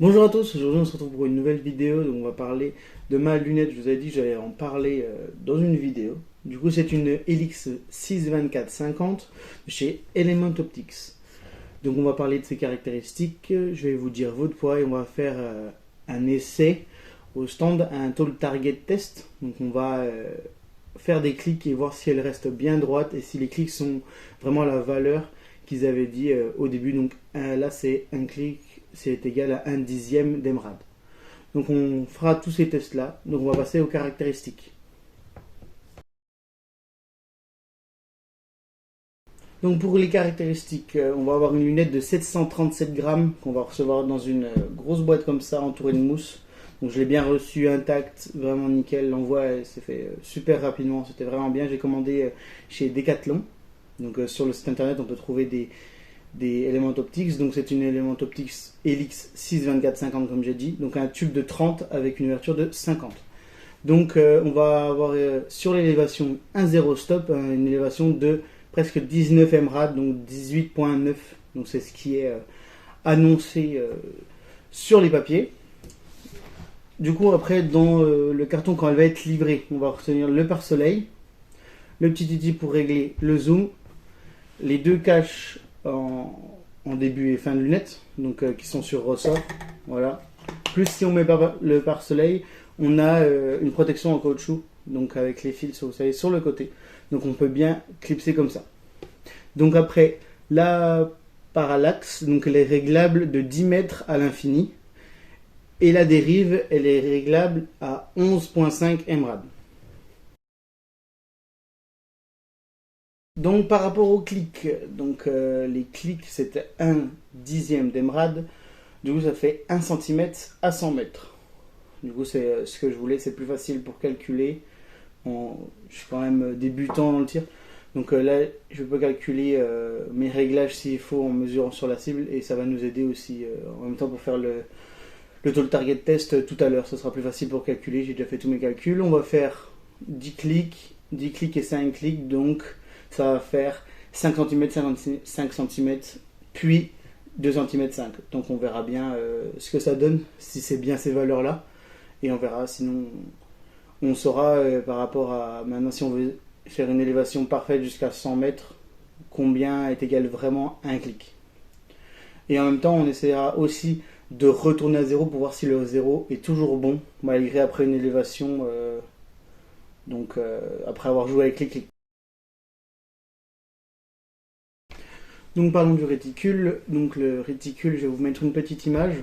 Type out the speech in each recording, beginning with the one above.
Bonjour à tous, aujourd'hui on se retrouve pour une nouvelle vidéo. Donc on va parler de ma lunette. Je vous avais dit que j'allais en parler dans une vidéo. Du coup c'est une Helix 624-50 chez Element Optics. Donc on va parler de ses caractéristiques, je vais vous dire votre poids et on va faire un essai au stand, un tall target test. Donc on va faire des clics et voir si elle reste bien droite et si les clics sont vraiment à la valeur qu'ils avaient dit au début. Donc là c'est un clic, c'est égal à 1/10 d'Emerald. Donc on fera tous ces tests là. Donc on va passer aux caractéristiques. Donc pour les caractéristiques, on va avoir une lunette de 737 grammes qu'on va recevoir dans une grosse boîte comme ça entourée de mousse. Donc je l'ai bien reçu intact, vraiment nickel. L'envoi s'est fait super rapidement, c'était vraiment bien. J'ai commandé chez Decathlon. Donc sur le site internet on peut trouver des Element Optics. Donc c'est une Element Optics Helix 624-50 comme j'ai dit. Donc un tube de 30 avec une ouverture de 50. Donc on va avoir sur l'élévation un 0 stop, une élévation de presque 19 mRad, donc 18.9. Donc c'est ce qui est annoncé sur les papiers. Du coup après dans le carton quand elle va être livrée, on va retenir le pare-soleil, le petit outil pour régler le zoom, les deux caches en début et fin de lunettes, donc qui sont sur ressort, voilà. Plus si on met le pare-soleil, on a une protection en caoutchouc, donc avec les fils, vous savez, sur le côté. Donc on peut bien clipser comme ça. Donc après, la parallaxe, donc elle est réglable de 10 mètres à l'infini. Et la dérive, elle est réglable à 11.5 mRad. Donc par rapport aux clics, donc les clics c'était 1/10 d'Emerald, du coup ça fait 1 cm à 100 mètres. Du coup c'est ce que je voulais, c'est plus facile pour calculer. Je suis quand même débutant dans le tir, donc là je peux calculer mes réglages s'il faut en mesurant sur la cible et ça va nous aider aussi en même temps pour faire le tall target test tout à l'heure. Ce sera plus facile pour calculer, j'ai déjà fait tous mes calculs. On va faire 10 clics et 5 clics, donc ça va faire 5 cm, 5 cm, puis 2 cm 5. Donc on verra bien ce que ça donne, si c'est bien ces valeurs-là. Et on verra, sinon on saura par rapport à maintenant si on veut faire une élévation parfaite jusqu'à 100 mètres, combien est égal vraiment un clic. Et en même temps on essaiera aussi de retourner à 0 pour voir si le 0 est toujours bon, malgré après une élévation, après avoir joué avec les clics. Donc parlons du réticule. Donc le réticule, je vais vous mettre une petite image.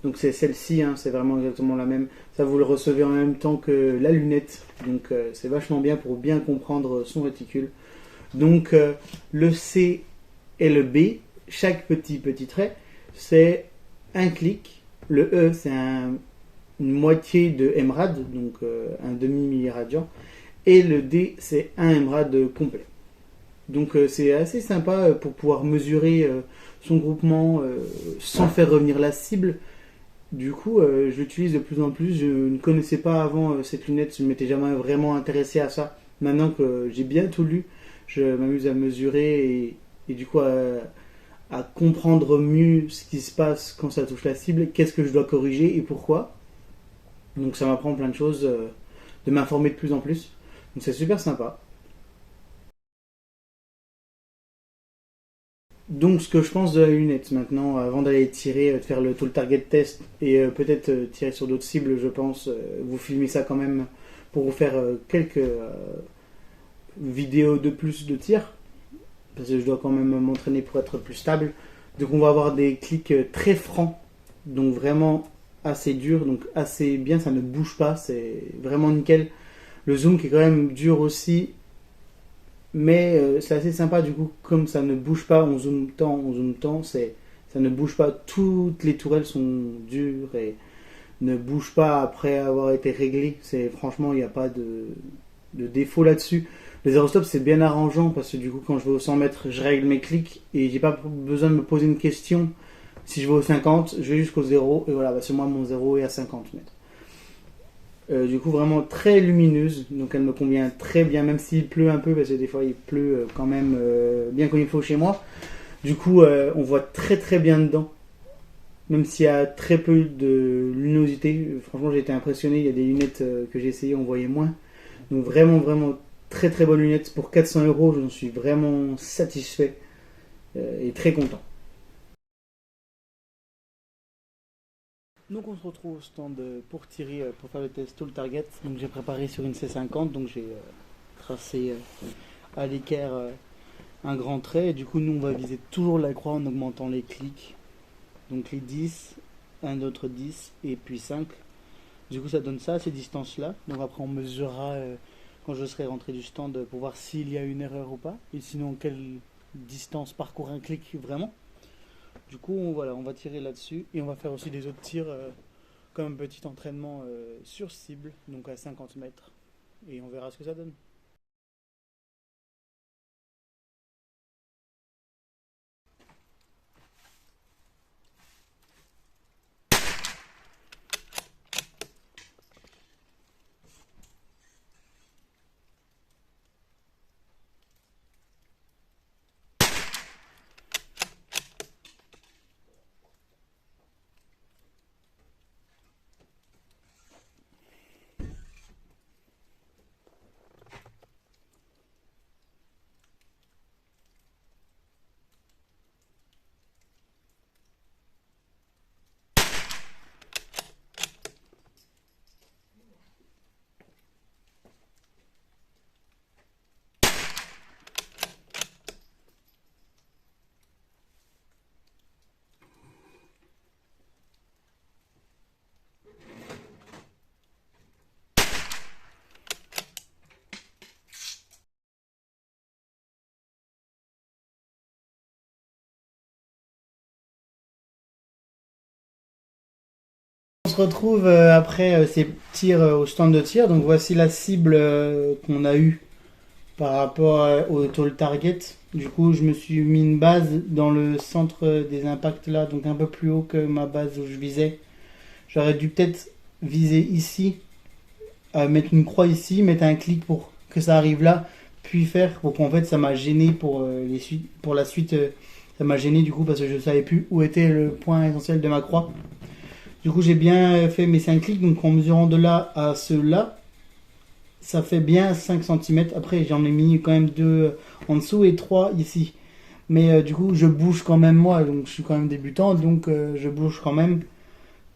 Donc c'est celle-ci, hein, c'est vraiment exactement la même. Ça vous le recevez en même temps que la lunette. Donc c'est vachement bien pour bien comprendre son réticule. Donc le C et le B, chaque petit trait, c'est un clic. Le E, c'est une moitié de mRad, donc un demi-milliradian. Et le D, c'est un mRad complet. Donc c'est assez sympa pour pouvoir mesurer son groupement sans faire revenir la cible. Du coup, je l'utilise de plus en plus. Je ne connaissais pas avant cette lunette, je ne m'étais jamais vraiment intéressé à ça. Maintenant que j'ai bien tout lu, je m'amuse à mesurer et du coup à comprendre mieux ce qui se passe quand ça touche la cible, qu'est-ce que je dois corriger et pourquoi. Donc ça m'apprend plein de choses, de m'informer de plus en plus. Donc c'est super sympa. Donc ce que je pense de la lunette maintenant, avant d'aller tirer, de faire le tall target test et peut-être tirer sur d'autres cibles, je pense, vous filmez ça quand même pour vous faire quelques vidéos de plus de tir, parce que je dois quand même m'entraîner pour être plus stable. Donc on va avoir des clics très francs, donc vraiment assez dur, donc assez bien, ça ne bouge pas, c'est vraiment nickel. Le zoom qui est quand même dur aussi, mais c'est assez sympa du coup, comme ça ne bouge pas, on zoome tant, ça ne bouge pas, toutes les tourelles sont dures et ne bougent pas après avoir été réglées. Franchement, il n'y a pas de défaut là-dessus. Les aérostops c'est bien arrangeant parce que du coup quand je vais au 100 mètres, je règle mes clics et j'ai pas besoin de me poser une question. Si je vais au 50, je vais jusqu'au 0 et voilà, c'est moi mon 0 est à 50 mètres. Du coup vraiment très lumineuse, donc elle me convient très bien, même s'il pleut un peu, parce que des fois il pleut quand même bien comme il faut chez moi. Du coup on voit très très bien dedans. même s'il y a très peu de luminosité. Franchement, j'ai été impressionné. Il y a des lunettes que j'ai essayé, on voyait moins. Donc vraiment, vraiment très très bonnes lunettes. Pour 400 euros, j'en suis vraiment satisfait et très content. Donc on se retrouve au stand pour Thierry pour faire le test All Target. Donc j'ai préparé sur une C50, donc j'ai tracé à l'équerre un grand trait. Et du coup nous on va viser toujours la croix en augmentant les clics. Donc les 10, un autre 10 et puis 5. Du coup ça donne ça, ces distances-là. Donc après on mesurera quand je serai rentré du stand pour voir s'il y a une erreur ou pas. Et sinon quelle distance parcourt un clic vraiment. Du coup, voilà, on va tirer là-dessus et on va faire aussi des autres tirs comme un petit entraînement sur cible, donc à 50 mètres. Et on verra ce que ça donne. On se retrouve après ces tirs au stand de tir. Donc voici la cible qu'on a eue par rapport au total target. Du coup, je me suis mis une base dans le centre des impacts là, donc un peu plus haut que ma base où je visais. J'aurais dû peut-être viser ici, mettre une croix ici, mettre un clic pour que ça arrive là, puis faire pour qu'en fait ça m'a gêné pour la suite. Ça m'a gêné du coup parce que je savais plus où était le point essentiel de ma croix. Du coup, j'ai bien fait mes 5 clics, donc en mesurant de là à cela, ça fait bien 5 cm. Après, j'en ai mis quand même 2 en dessous et 3 ici. Mais du coup, je bouge quand même moi, donc je suis quand même débutant, donc je bouge quand même.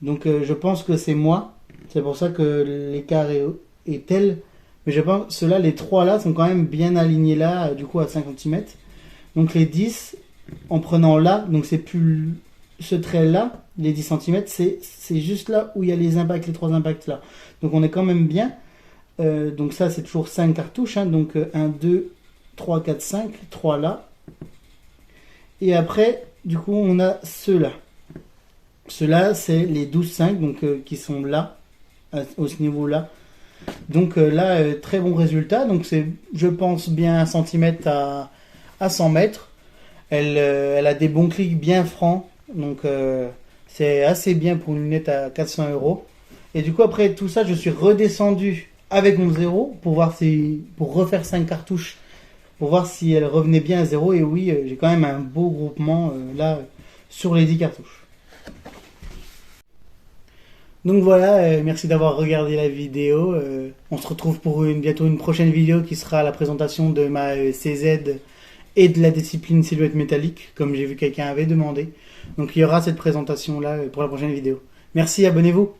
Donc je pense que c'est moi. C'est pour ça que l'écart est tel. Mais je pense ceux-là, les 3 là, sont quand même bien alignés là, du coup à 5 cm. Donc les 10, en prenant là, donc c'est plus ce trait là, les 10 cm, c'est juste là où il y a les impacts, les 3 impacts là. Donc on est quand même bien. Donc ça c'est toujours 5 cartouches, hein, donc 1, 2, 3, 4, 5, 3 là. Et après, du coup on a ceux-là. Ceux-là c'est les 12,5 donc qui sont là, au ce niveau-là. Donc là, très bon résultat. Donc c'est, je pense, bien 1 cm à 100 mètres. Elle a des bons clics bien francs. Donc c'est assez bien pour une lunette à 400 euros. Et du coup, après tout ça, je suis redescendu avec mon zéro pour voir pour refaire 5 cartouches, pour voir si elle revenait bien à zéro. Et oui, j'ai quand même un beau groupement là sur les 10 cartouches. Donc voilà, merci d'avoir regardé la vidéo. On se retrouve pour bientôt une prochaine vidéo qui sera la présentation de ma CZ et de la discipline silhouette métallique, comme j'ai vu quelqu'un avait demandé. Donc il y aura cette présentation là pour la prochaine vidéo. Merci, abonnez-vous.